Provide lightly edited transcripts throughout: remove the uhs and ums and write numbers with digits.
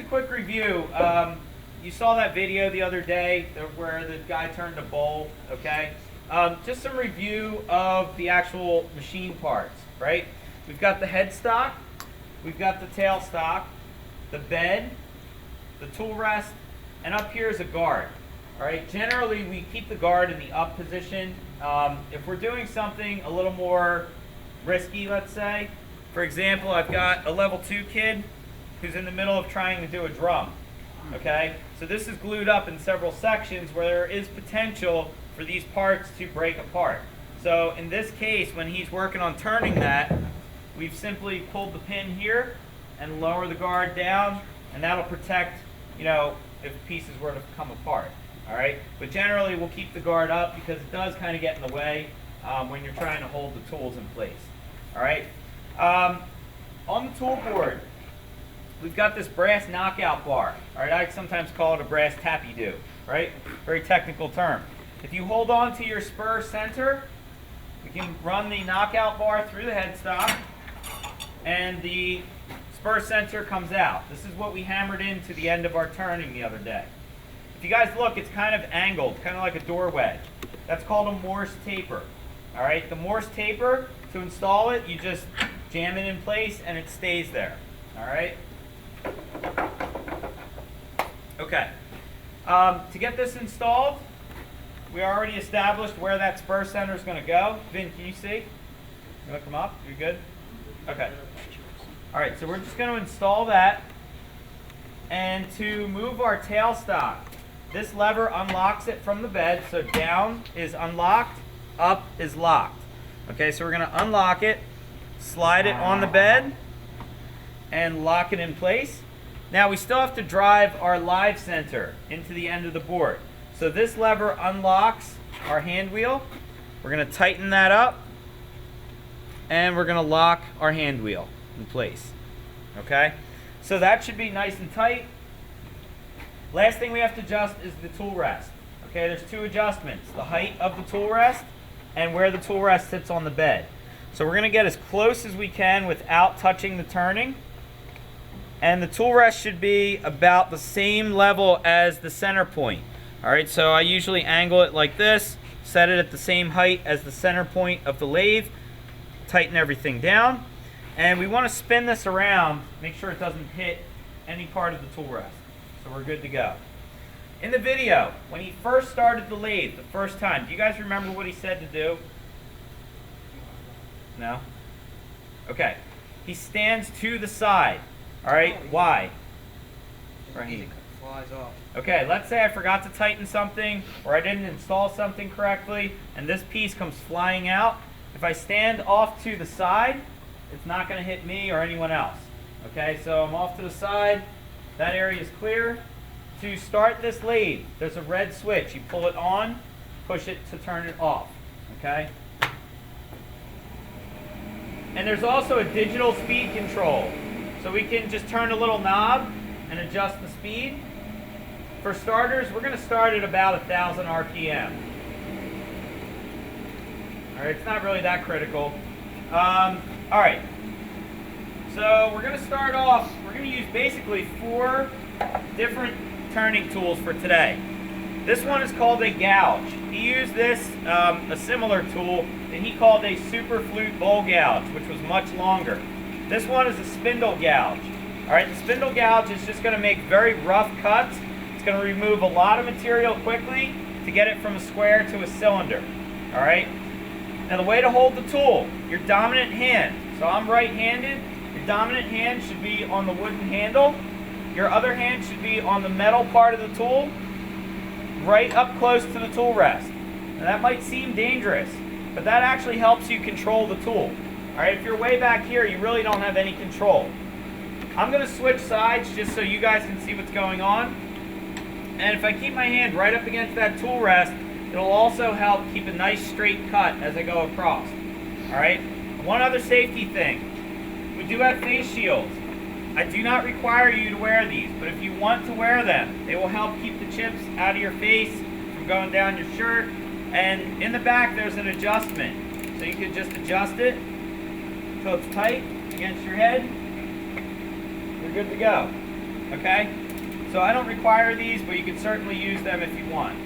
quick review. You saw that video the other day where the guy turned a bowl, okay? Just some review of the actual machine parts, right? We've got the headstock, we've got the tail stock, the bed, the tool rest, and up here is a guard. All right, generally we keep the guard in the up position. If we're doing something a little more risky, let's say, for example, I've got a level 2 kid who's in the middle of trying to do a drum, okay? So this is glued up in several sections where there is potential for these parts to break apart. So in this case, when he's working on turning that, we've simply pulled the pin here and lower the guard down, and that'll protect, you know, if pieces were to come apart. All right, but generally we'll keep the guard up because it does kind of get in the way when you're trying to hold the tools in place. All right, on the tool board, we've got this brass knockout bar. All right, I sometimes call it a brass tappy-do, right? Very technical term. If you hold on to your spur center, we can run the knockout bar through the headstock, and the spur center comes out. This is what we hammered into the end of our turning the other day. If you guys look, it's kind of angled, kind of like a door wedge. That's called a Morse taper. All right, the Morse taper, to install it, you just jam it in place and it stays there. All right. Okay. To get this installed, we already established where that spur center is going to go. Vin, can you see? You want to come up? You good? Okay. All right, so we're just going to install that. And to move our tailstock, this lever unlocks it from the bed, so down is unlocked, up is locked. Okay, so we're going to unlock it, slide it on the bed, and lock it in place. Now we still have to drive our live center into the end of the board. So this lever unlocks our hand wheel. We're going to tighten that up, and we're going to lock our hand wheel in place. Okay, so that should be nice and tight. Last thing we have to adjust is the tool rest. Okay, there's two adjustments: the height of the tool rest and where the tool rest sits on the bed. So we're going to get as close as we can without touching the turning. And the tool rest should be about the same level as the center point. All right, so I usually angle it like this, set it at the same height as the center point of the lathe, tighten everything down. And we want to spin this around, make sure it doesn't hit any part of the tool rest. So we're good to go. In the video, when he first started the lathe the first time, do you guys remember what he said to do? No? Okay. He stands to the side. All right, why? Raheem. Flies off. Okay, let's say I forgot to tighten something or I didn't install something correctly and this piece comes flying out. If I stand off to the side, it's not going to hit me or anyone else. Okay, so I'm off to the side. That area is clear. To start this lathe, there's a red switch. You pull it on, push it to turn it off. Okay? And there's also a digital speed control. So we can just turn a little knob and adjust the speed. For starters, we're going to start at about 1,000 RPM. All right, it's not really that critical. All right. So we're going to start off, we're going to use basically 4 different turning tools for today. This one is called a gouge. He used this, a similar tool, that he called a super flute bowl gouge, which was much longer. This one is a spindle gouge. All right, the spindle gouge is just going to make very rough cuts. It's going to remove a lot of material quickly to get it from a square to a cylinder. All right. Now the way to hold the tool, your dominant hand. So I'm right-handed. Your dominant hand should be on the wooden handle. Your other hand should be on the metal part of the tool, right up close to the tool rest. Now that might seem dangerous, but that actually helps you control the tool. All right, if you're way back here, you really don't have any control. I'm going to switch sides just so you guys can see what's going on. And if I keep my hand right up against that tool rest, it'll also help keep a nice straight cut as I go across. All right, one other safety thing. We do have face shields. I do not require you to wear these, but if you want to wear them, they will help keep the chips out of your face from going down your shirt. And in the back, there's an adjustment. So you can just adjust it so it's tight against your head. You're good to go. okay? So I don't require these, but you can certainly use them if you want.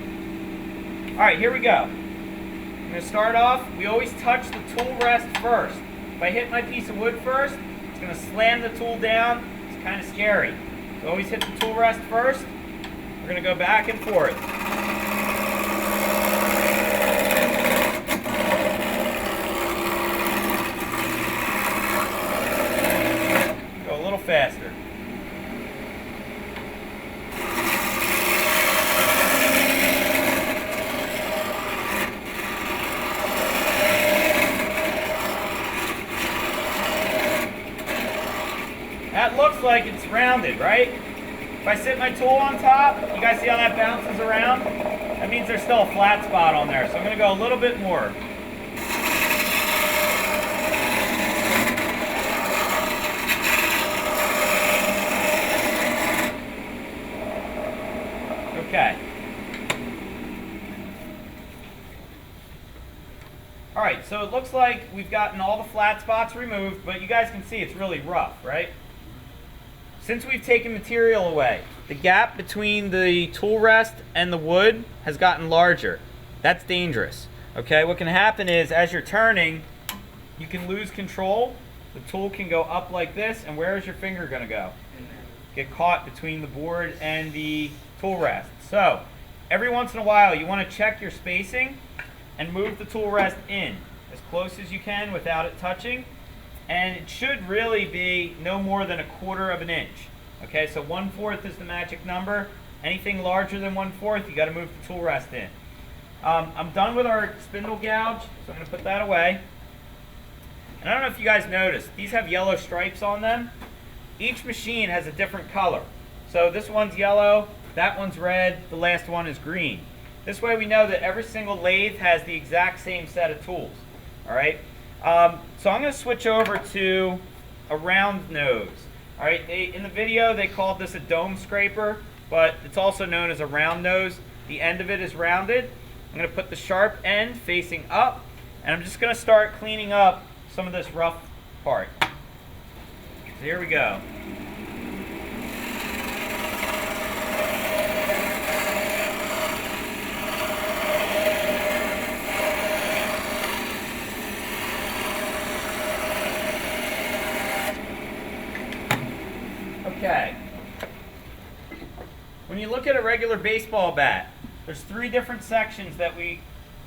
All right, here we go. I'm going to start off. We always touch the tool rest first. If I hit my piece of wood first, it's going to slam the tool down. It's kind of scary. So always hit the tool rest first. We're going to go back and forth. Go a little faster. That looks like it's rounded, right? If I sit my tool on top, you guys see how that bounces around? That means there's still a flat spot on there. So I'm going to go a little bit more. Okay. All right, so it looks like we've gotten all the flat spots removed, but you guys can see it's really rough, right? Since we've taken material away, the gap between the tool rest and the wood has gotten larger. That's dangerous. Okay, what can happen is as you're turning, you can lose control. The tool can go up like this, and where is your finger going to go? Get caught between the board and the tool rest. So every once in a while, you want to check your spacing and move the tool rest in as close as you can without it touching. And it should really be no more than 1/4 of an inch. Okay, so 1/4 is the magic number. Anything larger than 1/4, you got to move the tool rest in. I'm done with our spindle gouge, so I'm going to put that away. And I don't know if you guys noticed, these have yellow stripes on them. Each machine has a different color. So this one's yellow, that one's red, the last one is green. This way we know that every single lathe has the exact same set of tools. All right. So I'm going to switch over to a round nose. All right, in the video they called this a dome scraper, but it's also known as a round nose. The end of it is rounded. I'm going to put the sharp end facing up, and I'm just going to start cleaning up some of this rough part. So here we go. Okay. When you look at a regular baseball bat, there's 3 different sections that we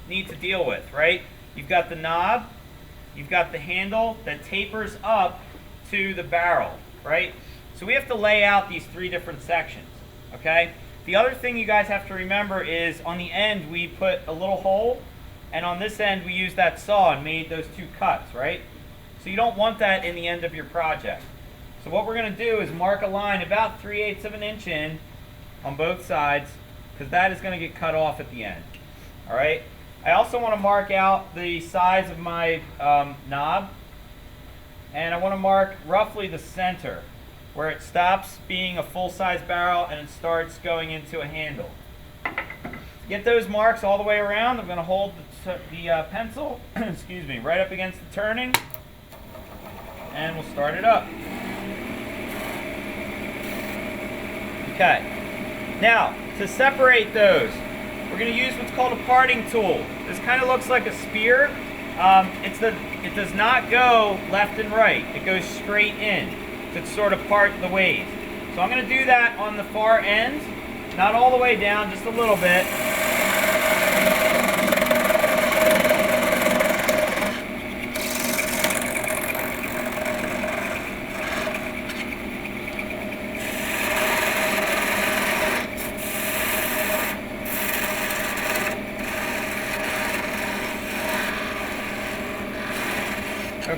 need to deal with, right? You've got the knob, you've got the handle that tapers up to the barrel, right? So we have to lay out these 3 different sections, okay? The other thing you guys have to remember is on the end we put a little hole, and on this end we used that saw and made those 2 cuts, right? So you don't want that in the end of your project. So what we're going to do is mark a line about 3/8 of an inch in on both sides, because that is going to get cut off at the end. All right. I also want to mark out the size of my knob, and I want to mark roughly the center where it stops being a full-size barrel and it starts going into a handle. Get those marks all the way around. I'm going to hold the pencil excuse me, right up against the turning, and we'll start it up. Okay, now to separate those, we're going to use what's called a parting tool. This kind of looks like a spear. It does not go left and right. It goes straight in to sort of part the ways. So I'm going to do that on the far end, not all the way down, just a little bit.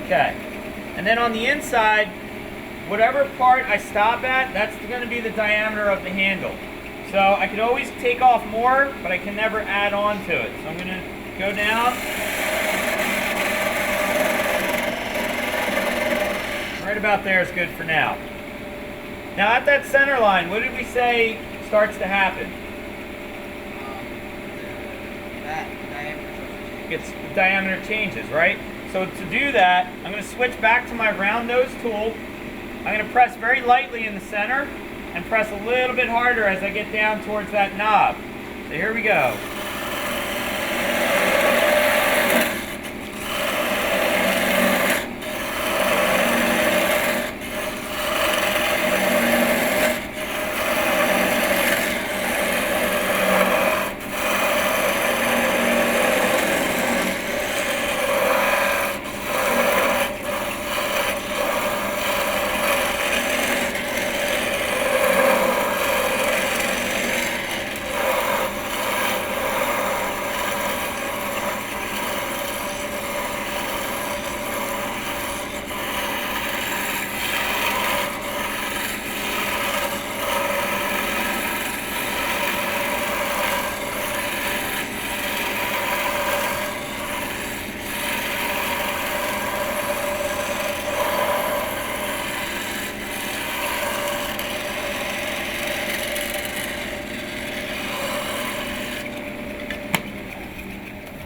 Okay, and then on the inside, whatever part I stop at, that's going to be the diameter of the handle. So I could always take off more, but I can never add on to it. So I'm going to go down. Right about there is good for now. Now at that center line, what did we say starts to happen? The diameter changes, right? So to do that, I'm going to switch back to my round nose tool. I'm going to press very lightly in the center, and press a little bit harder as I get down towards that knob. So here we go.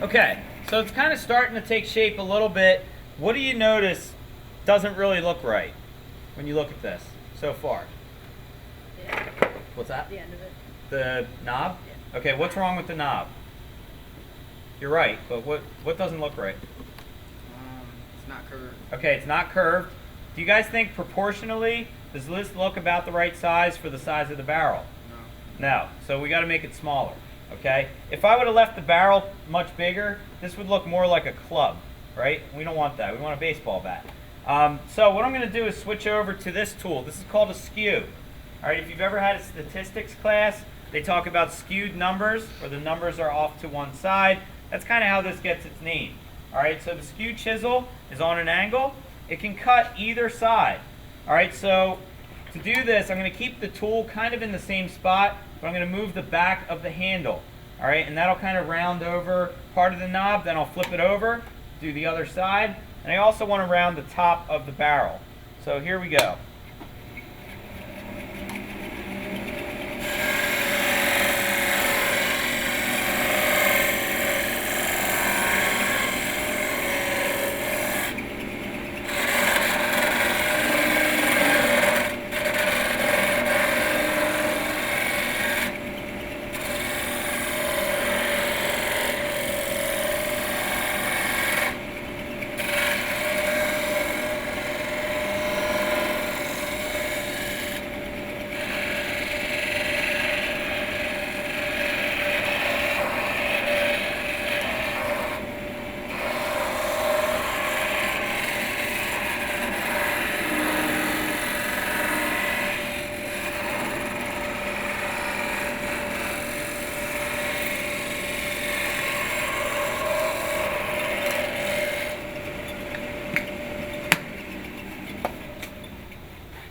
Okay, so it's kind of starting to take shape a little bit. What do you notice doesn't really look right when you look at this so far? Yeah. What's that? The end of it. The knob? Yeah. Okay, what's wrong with the knob? You're right, but what doesn't look right? It's not curved. Okay, it's not curved. Do you guys think proportionally, does this look about the right size for the size of the barrel? No. No, so we got to make it smaller, okay? If I would have left the barrel much bigger, this would look more like a club, right? We don't want that. We want a baseball bat. So what I'm going to do is switch over to this tool. This is called a skew. All right, if you've ever had a statistics class, they talk about skewed numbers, where the numbers are off to one side. That's kind of how this gets its name. All right, so the skew chisel is on an angle. It can cut either side. All right, so to do this, I'm going to keep the tool kind of in the same spot, but I'm going to move the back of the handle. All right, and that'll kind of round over part of the knob. Then I'll flip it over, do the other side, and I also want to round the top of the barrel. So here we go.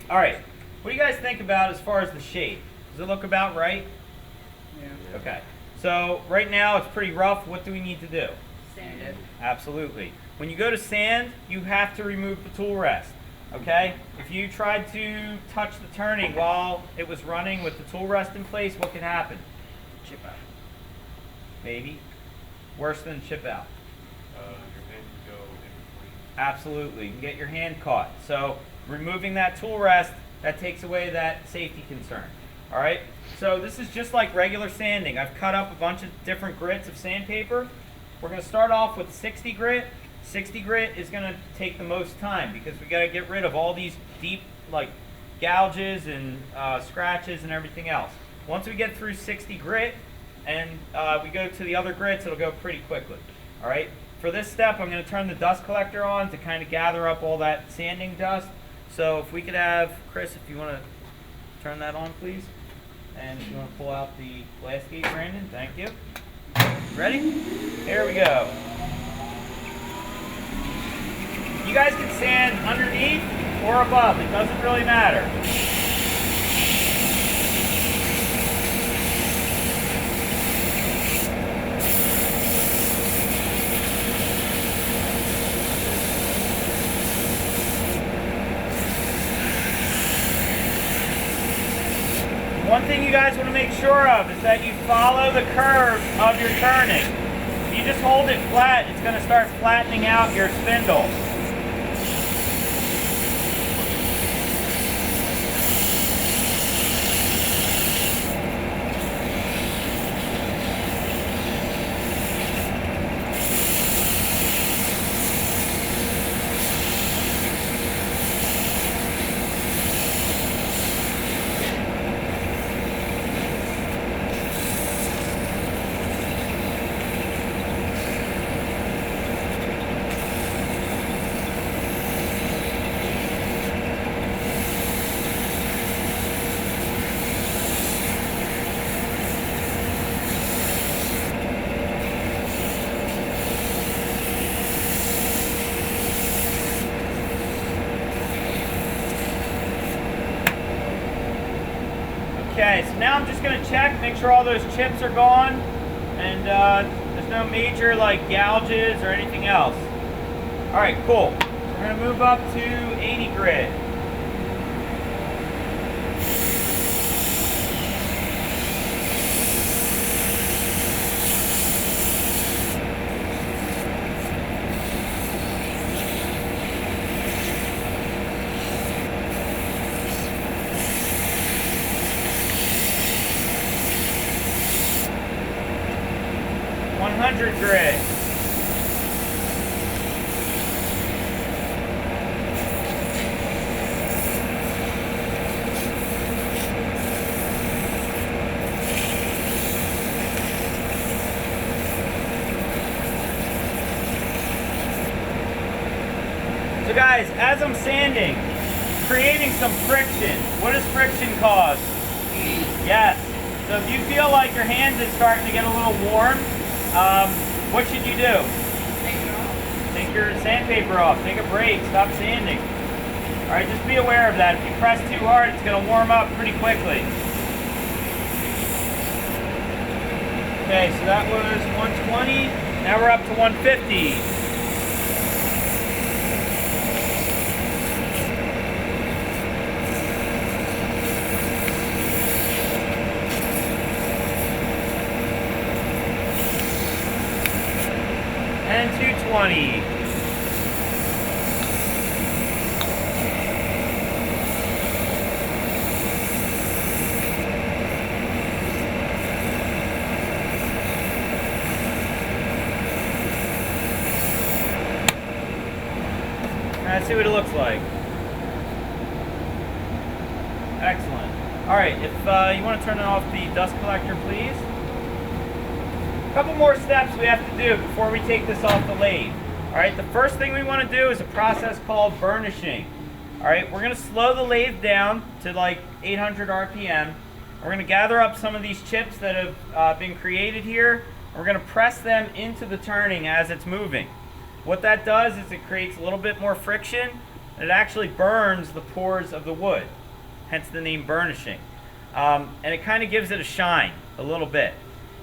All right, what do you guys think about as far as the shape? Does it look about right? Yeah. Okay, so right now it's pretty rough. What do we need to do? Sand Yeah. it. Absolutely. When you go to sand, you have to remove the tool rest, okay? If you tried to touch the turning while it was running with the tool rest in place, what can happen? Chip out. Maybe. Worse than chip out. Your hand can go in between. Absolutely. You can get your hand caught. So removing that tool rest, that takes away that safety concern. All right? So this is just like regular sanding. I've cut up a bunch of different grits of sandpaper. We're going to start off with 60 grit. 60 grit is going to take the most time because we got to get rid of all these deep like gouges and scratches and everything else. Once we get through 60 grit and we go to the other grits, it'll go pretty quickly. All right? For this step, I'm going to turn the dust collector on to kind of gather up all that sanding dust. So if we could have, Chris, if you want to turn that on, please. And if you want to pull out the glass gate, Brandon, thank you. Ready? Here we go. You guys can sand underneath or above. It doesn't really matter. One thing you guys want to make sure of is that you follow the curve of your turning. If you just hold it flat, it's going to start flattening out your spindle. Okay, so now I'm just gonna check, make sure all those chips are gone, and there's no major like gouges or anything else. All right, cool. We're gonna move up to 80 grit. Grit. So guys, as I'm sanding, creating some friction. What does friction cause? Yes. So if you feel like your hands is starting to get a little warm, what should you do? Take your sandpaper off. Take a break. Stop sanding. All right, just be aware of that. If you press too hard, it's going to warm up pretty quickly. Okay, so that was 120. Now we're up to 150. And 220. Let's see what it looks like. Excellent. All right, if you want to turn off the dust collector, please. A couple more steps we have to do before we take this off the lathe. All right, the first thing we want to do is a process called burnishing. All right, we're going to slow the lathe down to like 800 RPM. We're going to gather up some of these chips that have been created here. We're going to press them into the turning as it's moving. What that does is it creates a little bit more friction, and it actually burns the pores of the wood, hence the name burnishing. And it kind of gives it a shine a little bit.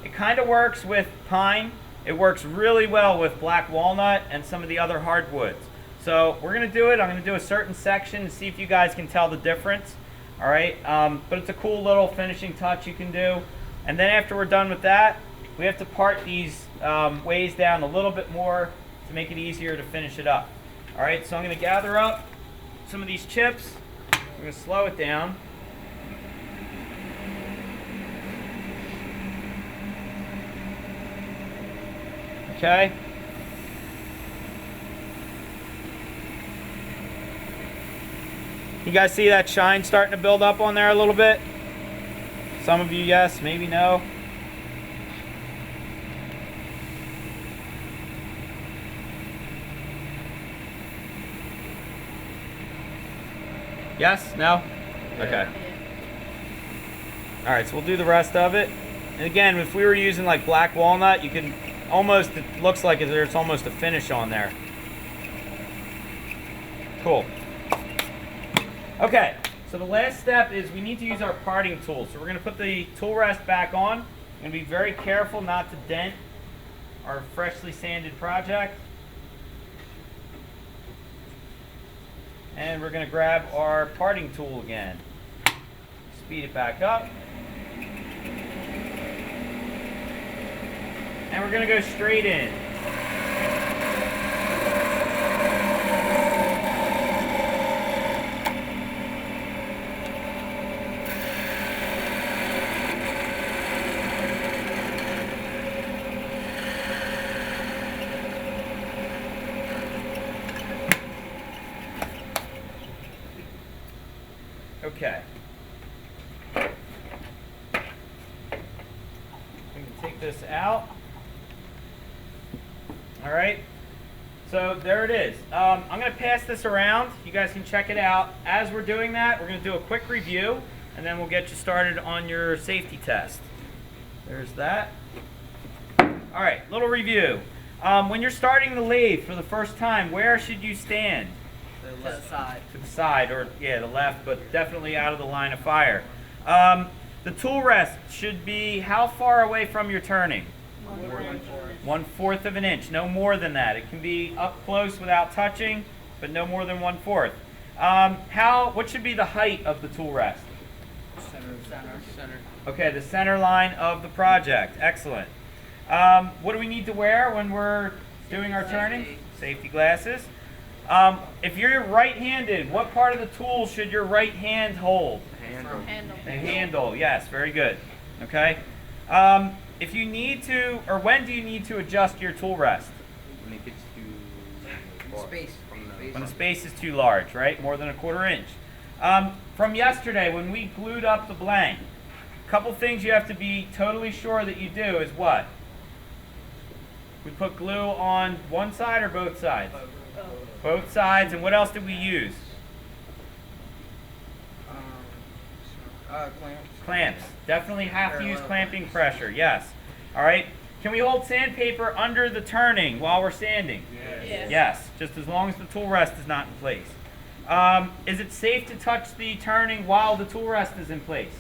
It kind of works with pine. It works really well with black walnut and some of the other hardwoods. So we're going to do it. I'm going to do a certain section and see if you guys can tell the difference. All right, but it's a cool little finishing touch you can do. And then after we're done with that, we have to part these ways down a little bit more to make it easier to finish it up. All right, so I'm going to gather up some of these chips. I'm going to slow it down. Okay. You guys see that shine starting to build up on there a little bit? Some of you yes, maybe no. Yes? No? Okay. Alright, so we'll do the rest of it. And again, if we were using like black walnut, you can almost, it looks like there's almost a finish on there. Cool. Okay, so the last step is we need to use our parting tool. So we're going to put the tool rest back on. We're going to be very careful not to dent our freshly sanded project. And we're going to grab our parting tool again. Speed it back up. And we're going to go straight in. Okay. We can take this out. All right. So there it is. I'm going to pass this around. You guys can check it out. As we're doing that, we're going to do a quick review, and then we'll get you started on your safety test. There's that. All right, little review. When you're starting the lathe for the first time, where should you stand? To the side. To the side, or yeah, the left, but definitely out of the line of fire. The tool rest should be how far away from your turning? 1/4 of an inch, no more than that. It can be up close without touching, but no more than 1/4. What should be the height of the tool rest? Center. Okay, the center line of the project. Excellent. What do we need to wear when we're doing our turning? Safety glasses. If you're right-handed, what part of the tool should your right hand hold? The handle, yes, very good. Okay. If you need to, or when do you need to adjust your tool rest? When it gets too Space. When the space is too large, right? More than 1/4 inch. From yesterday, when we glued up the blank, a couple things you have to be totally sure that you do is what? We put glue on one side or both sides? Both sides. And what else did we use? Clamps. Clamps. Definitely have to use clamping pressure. Yes. All right. Can we hold sandpaper under the turning while we're sanding? Yes. Yes. Just as long as the tool rest is not in place. Is it safe to touch the turning while the tool rest is in place?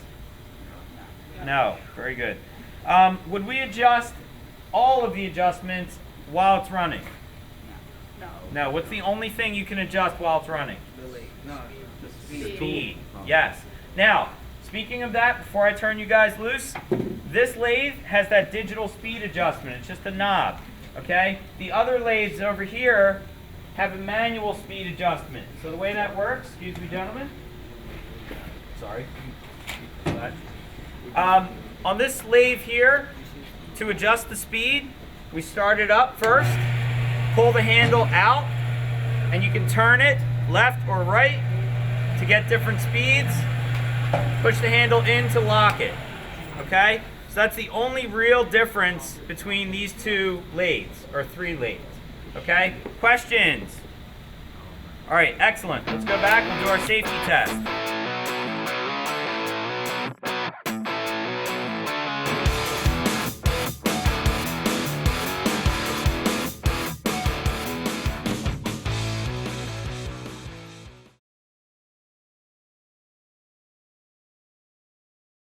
No. Very good. Would we adjust all of the adjustments while it's running? No. What's the only thing you can adjust while it's running? Speed. Yes. Now, speaking of that, before I turn you guys loose, this lathe has that digital speed adjustment. It's just a knob. Okay? The other lathes over here have a manual speed adjustment. So the way that works, excuse me, gentlemen. Sorry. On this lathe here, to adjust the speed, we start it up first, pull the handle out, and you can turn it left or right to get different speeds. Push the handle in to lock it. Okay? So that's the only real difference between these two lathes, or 3 lathes. Okay? Questions? All right, excellent. Let's go back and do our safety test.